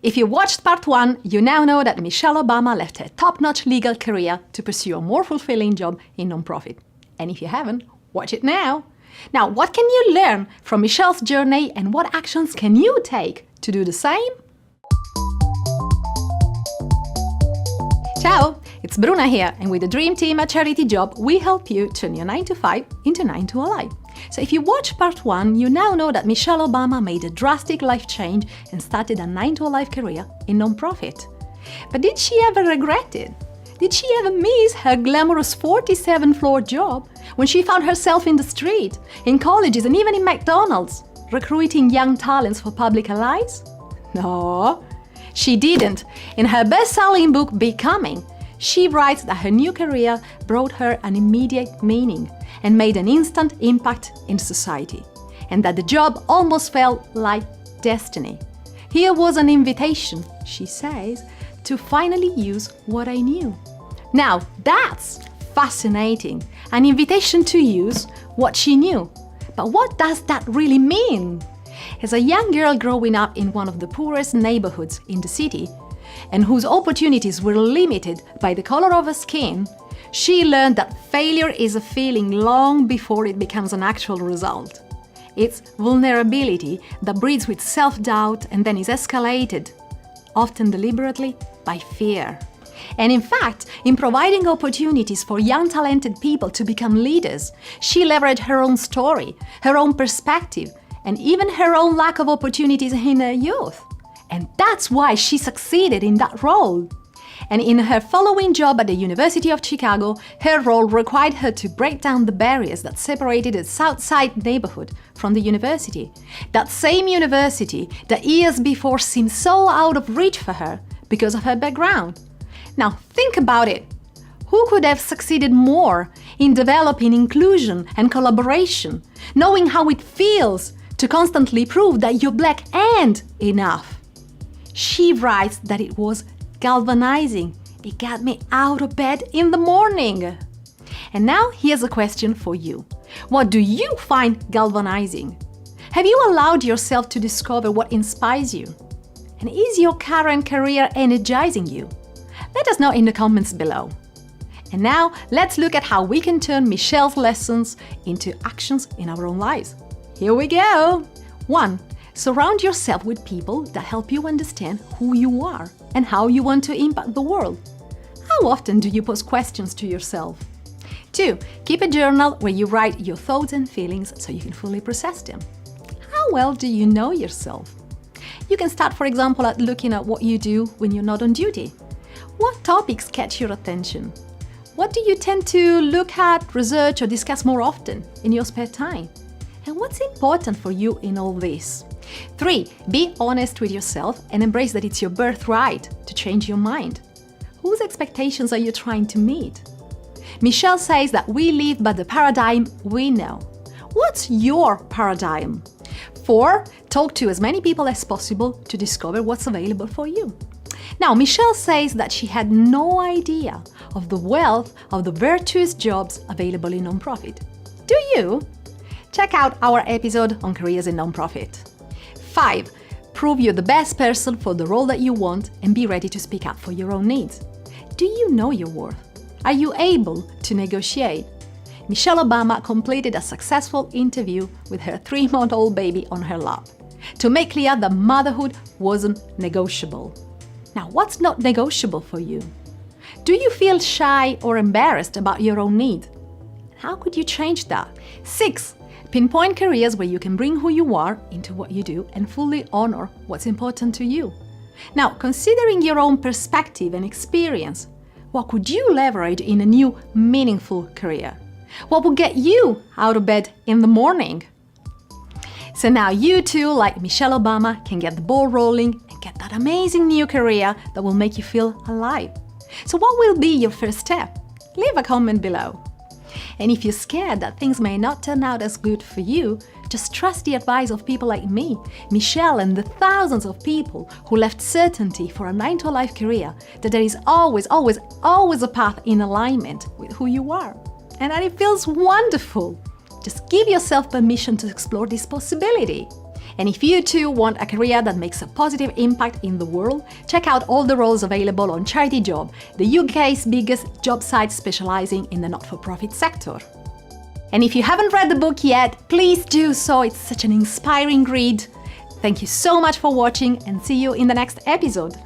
If you watched part 1, you now know that Michelle Obama left her top-notch legal career to pursue a more fulfilling job in nonprofit. And if you haven't, watch it now. Now, what can you learn from Michelle's journey and what actions can you take to do the same? Ciao, it's Bruna here, and with the Dream Team at CharityJob, we help you turn your 9 to 5 into 9 to alive. So if you watch part 1, you now know that Michelle Obama made a drastic life change and started a 9 to alive career in nonprofit. But did she ever regret it? Did she ever miss her glamorous 47-floor job when she found herself in the street, in colleges and even in McDonald's, recruiting young talents for public allies? No, she didn't. In her best-selling book, Becoming, she writes that her new career brought her an immediate meaning and made an instant impact in society, and that the job almost felt like destiny. Here was an invitation, she says, to finally use what I knew. Now, that's fascinating, an invitation to use what she knew. But what does that really mean? As a young girl growing up in one of the poorest neighborhoods in the city, and whose opportunities were limited by the color of her skin, she learned that failure is a feeling long before it becomes an actual result. It's vulnerability that breeds with self-doubt and then is escalated, often deliberately, by fear. And in fact, in providing opportunities for young talented people to become leaders, she leveraged her own story, her own perspective, and even her own lack of opportunities in her youth. And that's why she succeeded in that role. And in her following job at the University of Chicago, her role required her to break down the barriers that separated the South Side neighborhood from the university. That same university that years before seemed so out of reach for her because of her background. Now think about it. Who could have succeeded more in developing inclusion and collaboration, knowing how it feels to constantly prove that you're black and enough? She writes that it was galvanizing. It got me out of bed in the morning. And now here's a question for you. What do you find galvanizing? Have you allowed yourself to discover what inspires you? And is your current career energizing you? Let us know in the comments below. And now let's look at how we can turn Michelle's lessons into actions in our own lives. Here we go! 1. Surround yourself with people that help you understand who you are and how you want to impact the world. How often do you pose questions to yourself? 2. Keep a journal where you write your thoughts and feelings so you can fully process them. How well do you know yourself? You can start, for example, at looking at what you do when you're not on duty. What topics catch your attention? What do you tend to look at, research, or discuss more often in your spare time? And what's important for you in all this? 3. Be honest with yourself and embrace that it's your birthright to change your mind. Whose expectations are you trying to meet? Michelle says that we live by the paradigm we know. What's your paradigm? 4. Talk to as many people as possible to discover what's available for you. Now, Michelle says that she had no idea of the wealth of the virtuous jobs available in nonprofit. Do you? Check out our episode on careers in nonprofit. 5. Prove you're the best person for the role that you want and be ready to speak up for your own needs. Do you know your worth? Are you able to negotiate? Michelle Obama completed a successful interview with her 3-month-old baby on her lap to make clear that motherhood wasn't negotiable. Now, what's not negotiable for you? Do you feel shy or embarrassed about your own needs? How could you change that? 6. Pinpoint careers where you can bring who you are into what you do and fully honor what's important to you. Now, considering your own perspective and experience, what could you leverage in a new, meaningful career? What will get you out of bed in the morning? So now you too, like Michelle Obama, can get the ball rolling and get that amazing new career that will make you feel alive. So what will be your first step? Leave a comment below. And if you're scared that things may not turn out as good for you, just trust the advice of people like me, Michelle, and the thousands of people who left certainty for a 9-to-5 career, that there is always a path in alignment with who you are. And that it feels wonderful. Just give yourself permission to explore this possibility. And if you too want a career that makes a positive impact in the world, check out all the roles available on CharityJob, the UK's biggest job site specializing in the not-for-profit sector. And if you haven't read the book yet, please do so. It's such an inspiring read. Thank you so much for watching and see you in the next episode.